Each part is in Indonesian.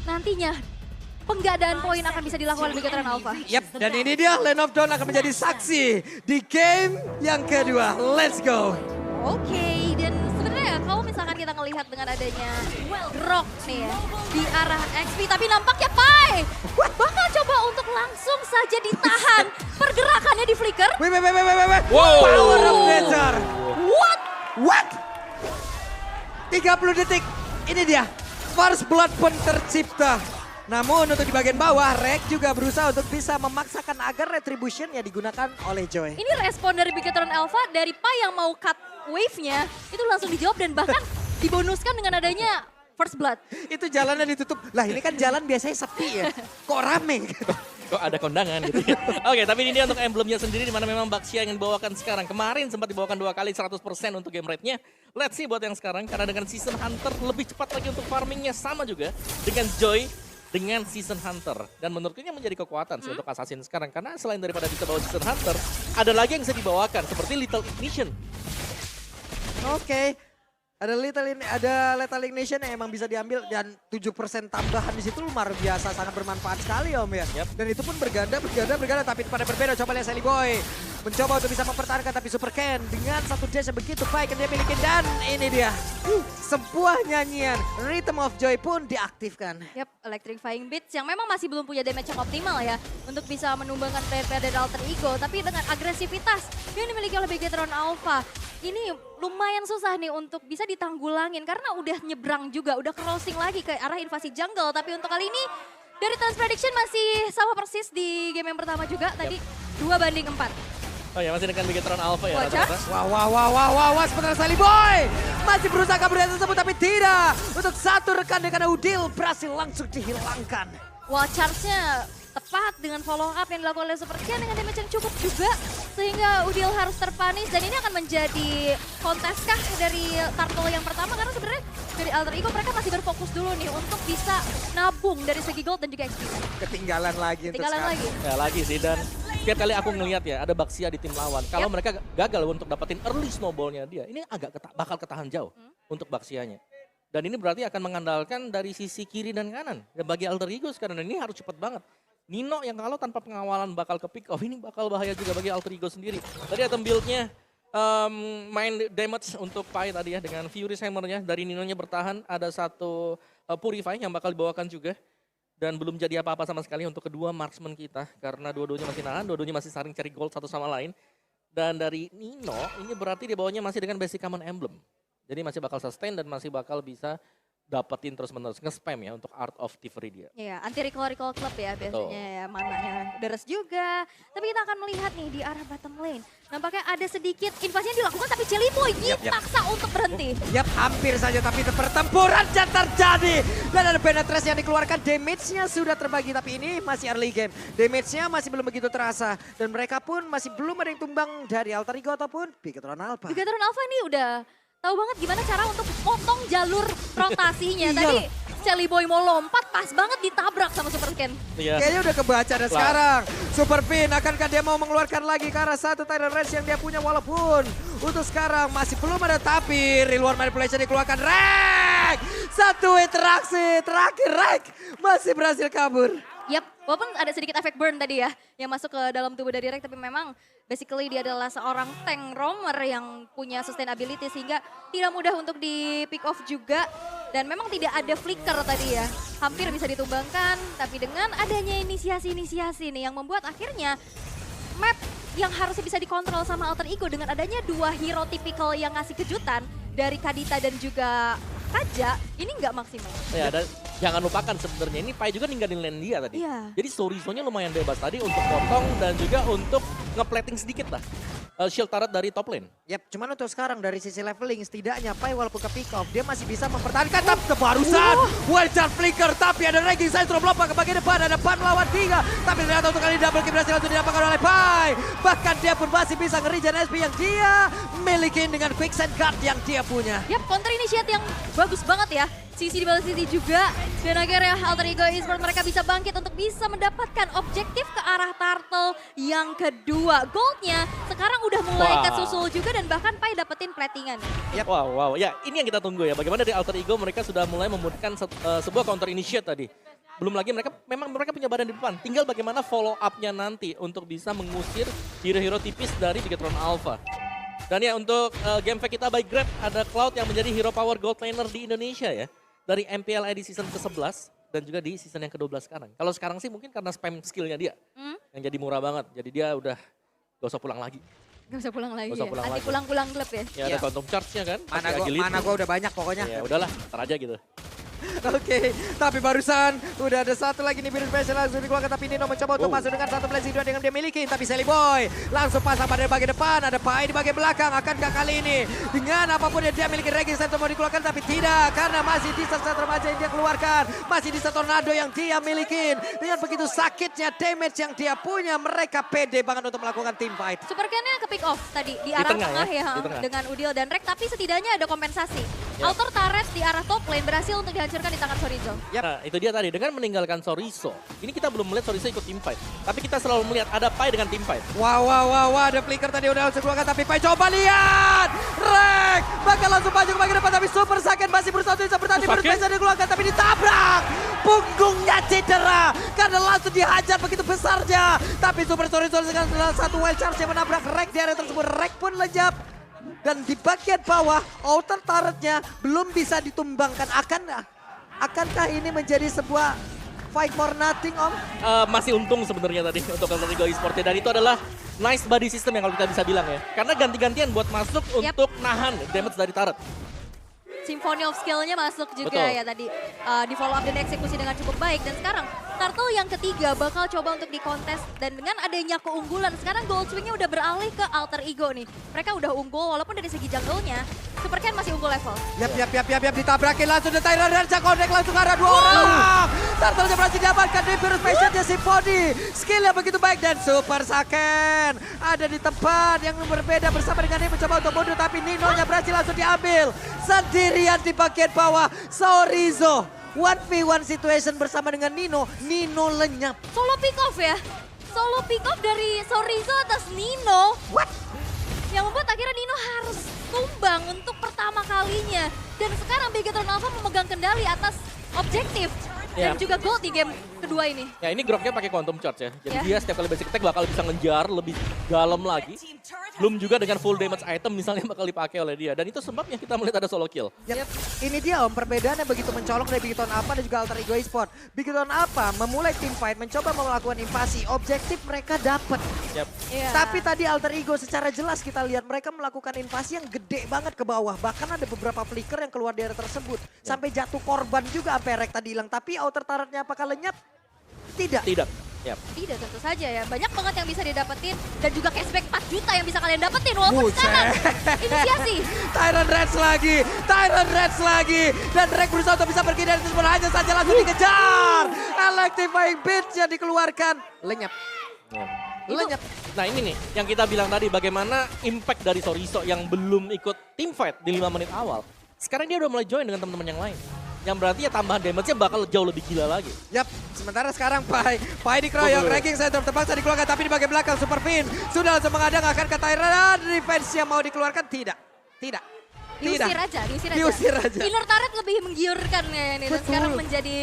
nantinya penggadaan poin akan bisa dilakukan oleh Bigetron Alpha. Yap, dan ini dia Land of Dawn akan menjadi saksi di game yang kedua. Let's go. Oke, dan sebenarnya kalau misalkan kita ngelihat dengan adanya Rock nih ya, di arah XP, tapi nampaknya Pai bakal coba untuk langsung saja ditahan pergerakannya di Flicker. Wait. Wow. Power of Nature. What? 30 detik. Ini dia. First Blood pun tercipta. Namun untuk di bagian bawah, Rek juga berusaha untuk bisa memaksakan agar Retribution ya digunakan oleh Joy. Ini respon dari Bigetron Alpha dari Pai yang mau cut wave-nya, itu langsung dijawab dan bahkan dibonuskan dengan adanya First Blood. Itu jalannya ditutup. Lah ini kan jalan biasanya sepi ya. Kok rame? Kok ada kondangan gitu ya. Oke, tapi ini dia untuk emblemnya sendiri di mana memang Baxia yang dibawakan sekarang. Kemarin sempat dibawakan 2 kali 100% untuk game rate-nya. Let's see buat yang sekarang karena dengan Season Hunter lebih cepat lagi untuk farmingnya sama juga dengan Joy dengan Season Hunter. Dan menurutku ini menjadi kekuatan sih untuk Assassin sekarang. Karena selain daripada bisa bawa Season Hunter, ada lagi yang bisa dibawakan seperti Little Ignition. Oke. Ada Lethal Ignition yang emang bisa diambil dan 7% tambahan di situ luar biasa, sangat bermanfaat sekali Om ya. Yep. Dan itu pun berganda tapi pada berbeda. Coba lihat Sally Boy. Mencoba untuk bisa mempertahankan tapi Super Ken dengan satu dash yang begitu baik yang dia miliki dan ini dia. Sebuah nyanyian Rhythm of Joy pun diaktifkan. Yap, Electrifying Beats yang memang masih belum punya damage yang optimal ya untuk bisa menumbangkan player-player dari Alter Ego. Tapi dengan agresivitas yang dimiliki oleh Bigetron Alpha, ini lumayan susah nih untuk bisa ditanggulangin karena udah nyebrang juga, udah crossing lagi ke arah invasi jungle. Tapi untuk kali ini dari Turns Prediction masih sama persis di game yang pertama juga, tadi 2-4. Oh ya, masih dengan Bigetron Alpha ya. Wajah. Wah, sebentar Sally Boy. Masih berusaha kabur dari tersebut tapi tidak. Untuk satu rekan dengan Udil berhasil langsung dihilangkan. Wall charge-nya tepat dengan follow up yang dilakukan oleh Super Ken dengan damage yang cukup juga. Sehingga Udil harus terpanis dan ini akan menjadi kontes kah dari Turtle yang pertama. Karena sebenarnya dari Alter Ego mereka masih berfokus dulu nih untuk bisa nabung dari segi gold dan juga XP. Ketinggalan lagi untuk Ketinggalan sekarang. lagi. Ya lagi sih dan setiap kali aku ngelihat ya ada Baxia di tim lawan. Kalau mereka gagal untuk dapetin early snowballnya dia, ini agak bakal ketahan jauh untuk Baxianya. Dan ini berarti akan mengandalkan dari sisi kiri dan kanan. Dan bagi Alter Ego sekarang ini harus cepat banget. Nino yang kalau tanpa pengawalan bakal ke pick off, ini bakal bahaya juga bagi Alter Ego sendiri. Tadi item build-nya main damage untuk Pai tadi ya dengan Furious Hammer-nya. Dari Nino-nya bertahan, ada satu Purify yang bakal dibawakan juga. Dan belum jadi apa-apa sama sekali untuk kedua marksman kita. Karena dua-duanya masih nahan, dua-duanya masih saling cari gold satu sama lain. Dan dari Nino, ini berarti dia bawanya masih dengan basic common emblem. Jadi masih bakal sustain dan masih bakal bisa dapetin terus-menerus nge-spam ya untuk Art of Thievery dia. Iya, anti-recall club ya biasanya ya, mananya deres juga. Tapi kita akan melihat nih di arah bottom lane. Nampaknya ada sedikit invasi yang dilakukan tapi Jelly Boy dipaksa untuk berhenti. Yap, hampir saja tapi pertempuran yang terjadi. Dan ada penetrasi yang dikeluarkan, damage-nya sudah terbagi. Tapi ini masih early game, damage-nya masih belum begitu terasa. Dan mereka pun masih belum ada yang tumbang dari Alter Ego ataupun Bigetron Alpha. Bigetron Alpha ini udah tahu banget gimana cara untuk potong jalur rotasinya. Tadi Jelly Boy mau lompat, pas banget ditabrak sama Super Ken. Iya. Kayaknya udah kebaca dan sekarang Super Pin akankah dia mau mengeluarkan lagi ke arah satu Tidal Rage yang dia punya walaupun untuk sekarang masih belum ada tapi Reward Manipulation dikeluarkan. Rek! Satu interaksi terakhir Rek masih berhasil kabur. Yap, walaupun ada sedikit efek burn tadi ya yang masuk ke dalam tubuh dari Rek, tapi memang basically dia adalah seorang tank roamer yang punya sustainability sehingga tidak mudah untuk di pick off juga. Dan memang tidak ada flicker tadi ya, hampir bisa ditumbangkan. Tapi dengan adanya inisiasi-inisiasi nih yang membuat akhirnya map yang harusnya bisa dikontrol sama Alter Ego dengan adanya dua hero tipikal yang ngasih kejutan dari Kadita dan juga Kaja, ini nggak maksimal. Ya, dan jangan lupakan sebenarnya ini Pai juga ninggalin lane dia tadi. Iya. Jadi story-nya lumayan bebas tadi untuk potong dan juga untuk nge-plating sedikit lah. Shield turret dari top lane. Yap, cuman untuk sekarang dari sisi leveling setidaknya Pai walaupun ke pick off dia masih bisa mempertahankan tapi kebarusan Wildcard Flicker tapi ada ranking saya terus lompat ke bagian depan ada 4 melawan 3 tapi ternyata untuk kali ini double kill berhasil langsung didapatkan oleh Pai. Bahkan dia pun masih bisa nge-regen SP yang dia miliki dengan quicksand guard yang dia punya. Yap, counter initiate yang bagus banget ya. Sisi di bawah sisi juga. Dan akhirnya Alter Ego Esports mereka bisa bangkit untuk bisa mendapatkan objektif ke arah Turtle yang kedua. Goldnya sekarang udah mulai kesusul juga dan bahkan Pai dapetin platingan. Yep. Wow. Ya ini yang kita tunggu ya. Bagaimana dari Alter Ego mereka sudah mulai membutuhkan sebuah counter initiate tadi. Belum lagi mereka punya badan di depan. Tinggal bagaimana follow up-nya nanti untuk bisa mengusir hero-hero tipis dari Bigetron Alpha. Dan ya untuk game fake kita by Grab, ada Cloud yang menjadi hero power gold laner di Indonesia ya. Dari MPL di season ke-11 dan juga di season yang ke-12 sekarang. Kalau sekarang sih mungkin karena spam skillnya dia. Yang jadi murah banget. Jadi dia udah gak usah pulang lagi. Gak usah pulang lagi Gak usah ya? pulang Anti lagi. pulang-pulang klub ya? Ya ada quantum charge-nya kan. Mana gua udah banyak pokoknya. Ya udahlah, ntar aja gitu. Oke, tapi barusan udah ada satu lagi nih Biru Special langsung dikeluarkan, tapi Nino mencoba untuk masuk dengan satu blessing 2 dengan dia miliki, tapi Sally Boy langsung pasang pada bagian depan, ada Pai di bagian belakang. Akankah kali ini dengan apapun yang dia miliki Raging Center mau dikeluarkan, tapi tidak, karena masih di satu remaja yang dia keluarkan, masih di satu tornado yang dia miliki. Dengan begitu sakitnya damage yang dia punya, mereka pede banget untuk melakukan team fight. Super Ken-nya ke pick off tadi di arah tengah ya, di tengah. dengan Udil dan Rek, tapi setidaknya ada kompensasi. Ya. Outer turret di arah top lane berhasil untuk dihancurkan di tangan Sorizo. Nah itu dia tadi, dengan meninggalkan Sorizo. Ini kita belum melihat Sorizo ikut team fight. Tapi kita selalu melihat ada Pai dengan team fight. Wow, ada flicker tadi udah langsung keluarkan, tapi Pai coba lihat. Rek bakal langsung maju ke bagian depan, tapi super sakit masih berusaha untuk bertahan. Biru Special dikeluarkan, tapi ditabrak. Punggungnya cedera karena langsung dihajar begitu besarnya. Tapi super Sorizo dengan satu wild charge yang menabrak Rek di area tersebut. Rek pun lenyap. Dan di bagian bawah, outer turretnya belum bisa ditumbangkan. Akankah ini menjadi sebuah fight for nothing, Om? Masih untung sebenarnya tadi untuk Alter Ego Esports. Dan itu adalah nice body system yang kalau kita bisa bilang ya. Karena ganti-gantian buat masuk untuk nahan damage dari turret. Symphony of Skill-nya masuk juga Betul. ya tadi. Di follow up dan eksekusi dengan cukup baik. Dan sekarang Turtle yang ketiga bakal coba untuk dikontes. Dan dengan adanya keunggulan, sekarang Gold Swing-nya udah beralih ke Alter Ego nih. Mereka udah unggul walaupun dari segi jungle-nya, Super Ken masih unggul level. Yap, ditabrakin langsung di Tyrant Raja, connect langsung ke arah 2 orang. Turtle-nya berhasil diamankan di Biru Special-nya Symphony. Skill-nya begitu baik dan Super Saken ada di tempat yang berbeda bersama dengan dia mencoba untuk mundur, tapi Nino-nya berhasil langsung diambil. Sendirian di bagian bawah, Sorizo 1v1 situation bersama dengan Nino lenyap. Solo pick off ya. Solo pick off dari Sorizo atas Nino. What? Yang membuat akhirnya Nino harus tumbang untuk pertama kalinya. Dan sekarang Bigetron Alpha memegang kendali atas objektif. Dan Ya. juga gold di game kedua ini. Ya ini Groknya pakai quantum charge ya. Jadi Ya. dia setiap kali basic attack bakal bisa ngejar lebih dalam lagi. Belum juga dengan full damage item misalnya bakal dipakai oleh dia. Dan itu sebabnya kita melihat ada solo kill. Yap. Ini dia Om, perbedaannya begitu mencolok dari Bigetron Alpha dan juga Alter Ego Esports. Bigetron Alpha memulai team fight, mencoba melakukan invasi. Objektif mereka dapat. Yap. Iya. Tapi tadi Alter Ego secara jelas kita lihat mereka melakukan invasi yang gede banget ke bawah. Bahkan ada beberapa flicker yang keluar dari area tersebut. Sampai jatuh korban juga sampai Rek tadi hilang. Tapi outer turretnya apakah lenyap? Tidak. Tidak. Yap. Tidak, tentu saja ya. Banyak banget yang bisa didapetin. Dan juga cashback 4 juta yang bisa kalian dapetin. Walaupun Buset. sekarang inisiasi. Tyrant Reds lagi. Dan Rek berusaha untuk bisa pergi dari tersebut. Hanya saja langsung dikejar. Electrifying Beats-nya dikeluarkan. Lenyap. Ya. Lenyap. Nah ini nih yang kita bilang tadi, bagaimana impact dari Sorizo yang belum ikut team fight di 5 menit awal. Sekarang dia udah mulai join dengan teman-teman yang lain. Yang berarti ya tambahan damage-nya bakal jauh lebih gila lagi. Yap, sementara sekarang Pai dikeroyok, Raging Center terpaksa dikeluarkan, tapi di bagian belakang Super Fin sudah langsung menghadang, akan ke Tyrant. Defense yang mau dikeluarkan tidak. Diusir aja. Inner turret lebih menggiurkan ya ini. Dan Betul. sekarang menjadi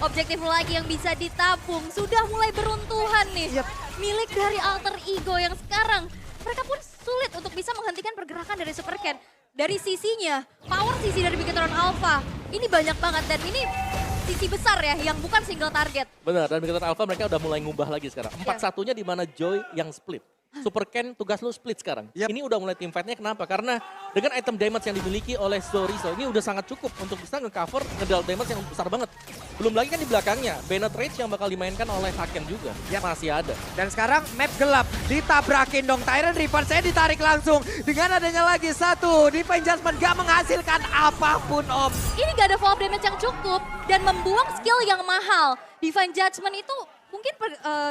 objektif lagi yang bisa ditabung. Sudah mulai beruntuhan nih. Yap. Milik dari Alter Ego yang sekarang mereka pun sulit untuk bisa menghentikan pergerakan dari Super Ken. Dari sisinya, power sisi dari Bigetron Alpha ini banyak banget dan ini sisi besar ya yang bukan single target. Benar, dan Bigetron Alpha mereka udah mulai ngubah lagi sekarang. 4-1-nya di mana Joy yang split. Super Ken tugas lu split sekarang. Yap. Ini udah mulai team fight-nya, kenapa? Karena dengan item damage yang dimiliki oleh Sorizo, ini udah sangat cukup untuk bisa nge-cover ngedal damage yang besar banget. Belum lagi kan di belakangnya, Bennett Rage yang bakal dimainkan oleh Haken juga. Yap. Masih ada. Dan sekarang map gelap, ditabrakin dong Tyrant Reaper, saya ditarik langsung. Dengan adanya lagi satu, Divine Judgment gak menghasilkan apapun Om. Ini gak ada follow up damage yang cukup dan membuang skill yang mahal. Divine Judgment itu mungkin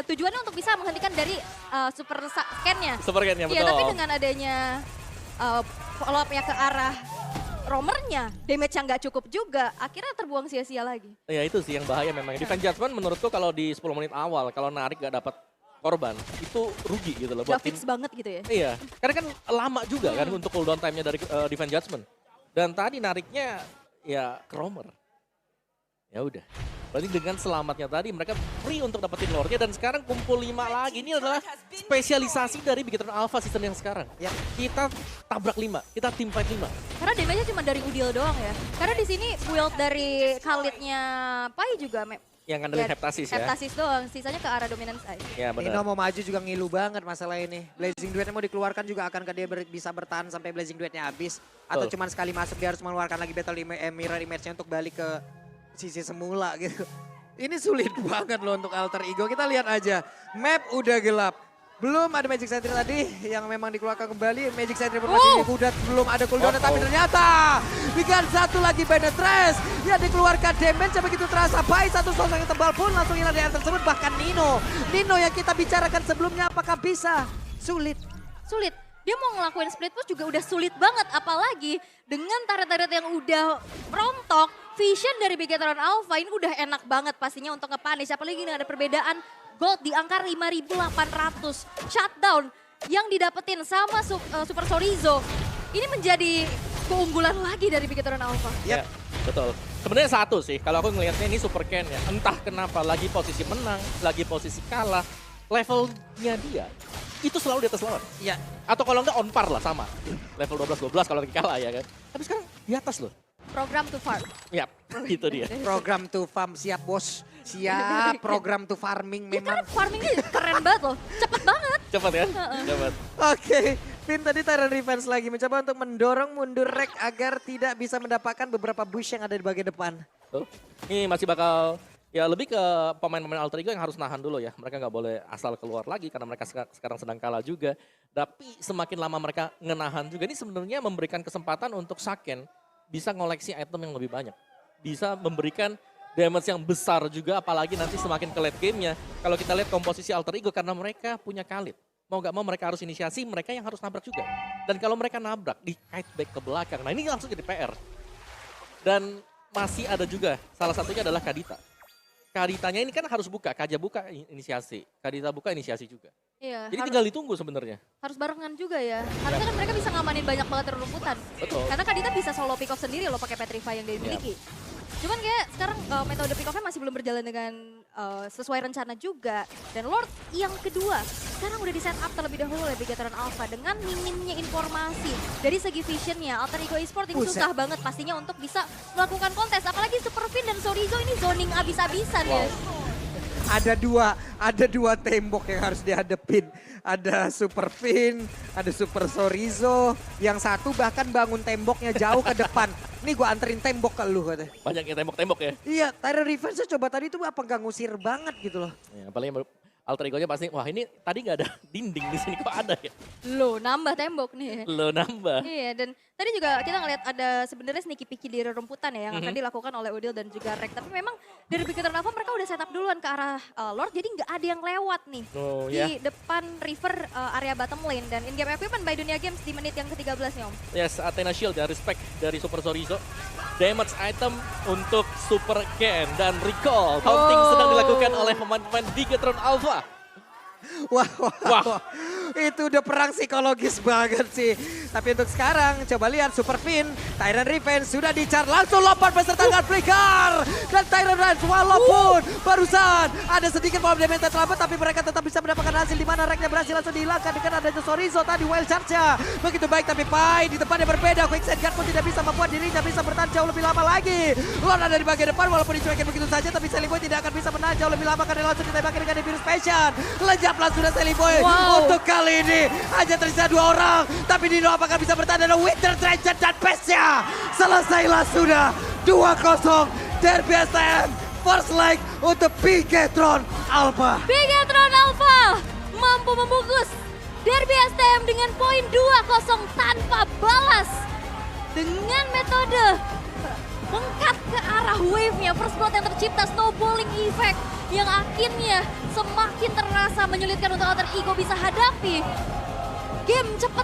tujuannya untuk bisa menghentikan dari super scan-nya. Super Ken ya, betul. Iya, tapi dengan adanya follow up-nya ke arah roamernya, damage yang gak cukup juga, akhirnya terbuang sia-sia lagi. Ya itu sih yang bahaya memang. Defense Judgment menurutku kalau di 10 menit awal, kalau narik gak dapat korban, itu rugi gitu loh. Udah fix banget gitu ya. Iya, karena kan lama juga kan untuk cooldown time-nya dari Defense Judgment. Dan tadi nariknya ya ke roamer. Ya udah. Berarti dengan selamatnya tadi mereka free untuk dapetin lore-nya dan sekarang kumpul 5 lagi. Ini adalah spesialisasi dari Bigetron Alpha season yang sekarang. Ya. Kita tabrak 5, kita team fight 5. Karena damage-nya cuma dari Udil doang ya. Karena di sini build dari Khalid-nya Pai juga Yang ngandelin Heptasis ya. Heptasis doang, sisanya ke arah dominance side. Ya Nino benar. mau maju juga ngilu banget masalah ini. Blazing Duetnya mau dikeluarkan juga akankah dia bisa bertahan sampai Blazing Duetnya habis? Atau Betul. cuman sekali masuk dia harus mengeluarkan lagi Battle Mirror Image-nya untuk balik ke sisi semula gitu. Ini sulit banget loh untuk Alter Ego. Kita lihat aja, map udah gelap. Belum ada Magic Sentry tadi yang memang dikeluarkan kembali. Magic Sentry pun masih udah belum ada cooldown, tapi ternyata dengan satu lagi Penetrace yang dikeluarkan damage yang begitu terasa. Pai satu sosok yang tebal pun langsung hilang dari tersebut. Bahkan Nino yang kita bicarakan sebelumnya apakah bisa? Sulit. Dia mau ngelakuin split push juga udah sulit banget. Apalagi dengan turret-turret yang udah rontok. Vision dari Bigetron Alpha ini udah enak banget pastinya untuk nge-punish. Apalagi dengan ada perbedaan gold di angka 5.800. Shutdown yang didapetin sama Super Sorizo. Ini menjadi keunggulan lagi dari Bigetron Alpha. Ya, betul. Sebenarnya satu sih, kalau aku ngelihatnya ini Super Ken ya. Entah kenapa lagi posisi menang, lagi posisi kalah. Levelnya dia itu selalu di atas lawan. Iya. Atau kalau enggak on par lah sama. Level 12-12 kalau lagi kalah ya kan. Tapi sekarang di atas loh. Program to farm. Yap, itu dia. Program to farm siap bos. Siap program to farming Itu memang. farmingnya keren banget loh. Cepet banget. Cepat kan? Cepat. Oke, Vin tadi Tyrant Revenge lagi mencoba untuk mendorong mundur Rek agar tidak bisa mendapatkan beberapa bush yang ada di bagian depan. Tuh. Ini masih bakal ya lebih ke pemain-pemain Alter Ego yang harus nahan dulu ya. Mereka nggak boleh asal keluar lagi karena mereka sekarang sedang kalah juga. Tapi semakin lama mereka ngenahan juga ini sebenarnya memberikan kesempatan untuk Saken bisa ngoleksi item yang lebih banyak. Bisa memberikan damage yang besar juga apalagi nanti semakin ke late game-nya. Kalau kita lihat komposisi Alter Ego karena mereka punya Khalid. Mau gak mau mereka harus inisiasi, mereka yang harus nabrak juga. Dan kalau mereka nabrak, di kite back ke belakang. Nah ini langsung jadi PR. Dan masih ada juga, salah satunya adalah Kadita. Kaditanya ini kan harus buka, Kaja buka inisiasi. Kadita buka inisiasi juga. Iya. Jadi tinggal ditunggu sebenarnya. Harus barengan juga ya. Harusnya kan mereka bisa ngamanin banyak banget rumputan. Betul. Karena Kadita bisa solo pick off sendiri loh pakai Petrify yang dia miliki. Cuman kayak sekarang metode pick off-nya masih belum berjalan dengan sesuai rencana juga. Dan Lord yang kedua sekarang udah di set up terlebih dahulu oleh Bigetron Alpha dengan minimnya informasi dari segi visionnya. Alter Ego Esport ini susah banget pastinya untuk bisa melakukan kontes. Apalagi Super Fin dan Sorizo ini zoning abis-abisan ya. Ada dua tembok yang harus dihadepin. Ada Super Fin, ada Super Sorizo. Yang satu bahkan bangun temboknya jauh ke depan. Nih gue anterin tembok ke lu katanya. Banyak yang tembok-tembok ya. Iya, Tyrant Revenge coba tadi tuh apa nggak ngusir banget gitu loh. Ya paling Alter Ego-nya pasti, wah ini tadi nggak ada dinding di sini kok ada ya. Loh nambah tembok nih. Lo nambah. Iya, dan tadi juga kita ngeliat ada sebenarnya sneaky picky di rumputan ya yang akan dilakukan oleh Udil dan juga Rek. Tapi memang dari Bigetron Alpha mereka udah setup duluan ke arah Lord, jadi nggak ada yang lewat nih Oh, di depan river area bottom lane. Dan in-game equipment by Dunia Games di menit yang ke-13 nih Om. Yes, Athena Shield ya, respect dari Super Sorizo. Damage item untuk Super Ken dan recall. Taunting sedang dilakukan oleh pemain-pemain Bigetron Alpha. Wah. Itu udah perang psikologis banget sih. Tapi untuk sekarang coba lihat Super Fin, Tyrant Revenge sudah dicar langsung lompat beserta dengan Flicker. Dan Tyrant Revenge walaupun barusan ada sedikit power damage terlambat tapi mereka tetap bisa mendapatkan hasil di mana Reknya berhasil langsung dihilangkan dengan adanya Sorizo tadi wild charge-nya. Begitu baik tapi Pai di depannya berbeda. Quicksand Guard pun tidak bisa membuat dirinya bisa bertahan jauh lebih lama lagi. Lord ada di bagian depan walaupun dicuekin begitu saja tapi Sally Boy tidak akan bisa menahan jauh lebih lama karena langsung ditembaki dengan Virus Passion. Lejaplah sudah Sally Boy. Untuk kali ini hanya tersisa 2 orang. Tapi Nino apakah bisa bertahan dengan Winter Treasure dan Pesnya. Selesailah sudah 2-0 Derby STM. First leg untuk Bigetron Alpha. Bigetron Alpha mampu membungkus Derby STM dengan poin 2-0 tanpa balas. Dengan metode mengkat ke arah wave-nya, first blood yang tercipta, snowballing effect yang akhirnya semakin terasa menyulitkan untuk Alter Ego bisa hadapi game cepat